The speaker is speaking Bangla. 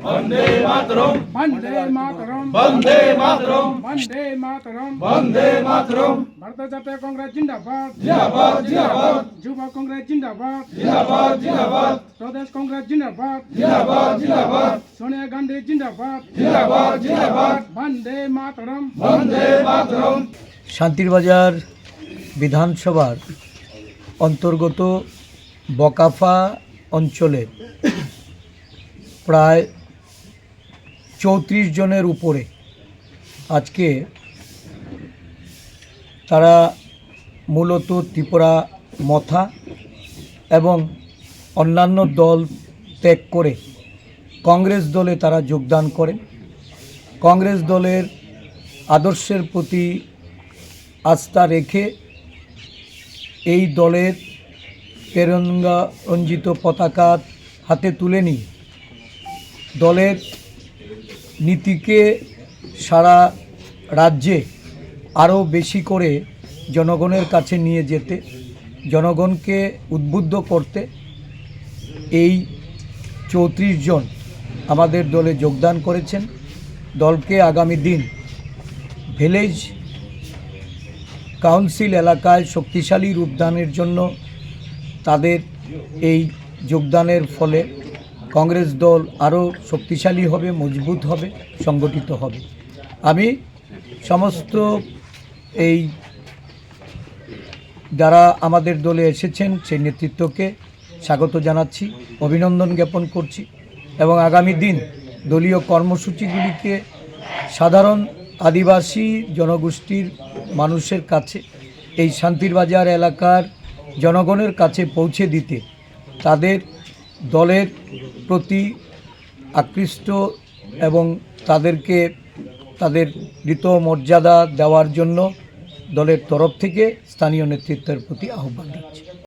वंदे मातरम वंदे मातरम वंदे मातरम वंदे मातरम वंदे मातरम भारतीय जनता कांग्रेस जिंदाबाद जिंदाबाद जिंदाबाद युवा कांग्रेस जिंदाबाद जिंदाबाद जिंदाबाद प्रदेश कांग्रेस जिंदाबाद जिंदाबाद जिंदाबाद सोनिया गांधी जिंदाबाद जिंदाबाद जिंदाबाद वंदे मातरम वंदे मातरम। শান্তির বাজার বিধানসভার অন্তর্গত বকাফা অঞ্চলের প্রায় 34 জনের উপরে আজকে তারা মূলত ত্রিপুরা মথা এবং অন্যান্য দল ত্যাগ করে কংগ্রেস দলে তারা যোগদান করেন। কংগ্রেস দলের আদর্শের প্রতি আস্থা রেখে এই দলের তেরঙ্গা রঞ্জিত পতাকা হাতে তুলে নিয়ে দলের নীতিকে সারা রাজ্যে আরও বেশি করে জনগণের কাছে নিয়ে যেতে, জনগণকে উদ্বুদ্ধ করতে এই 34 জন আমাদের দলে যোগদান করেছেন। দলকে আগামী দিন ভিলেজ কাউন্সিল এলাকায় শক্তিশালী রূপদানের জন্য তাদের এই যোগদানের ফলে কংগ্রেস দল আরও শক্তিশালী হবে, মজবুত হবে, সংগঠিত হবে। আমি সমস্ত এই যারা আমাদের দলে এসেছেন সেই নেতৃত্বকে স্বাগত জানাচ্ছি, অভিনন্দন জ্ঞাপন করছি এবং আগামী দিন দলীয় কর্মসূচিগুলিকে সাধারণ আদিবাসী জনগোষ্ঠীর মানুষের কাছে, এই শান্তির বাজার এলাকার জনগণের কাছে পৌঁছে দিতে, তাদের দলের প্রতি আকৃষ্ট এবং তাদেরকে তাদের ঋত মর্যাদা দেওয়ার জন্য দলের তরফ থেকে স্থানীয় নেতৃত্বের প্রতি আহ্বান রাখছি।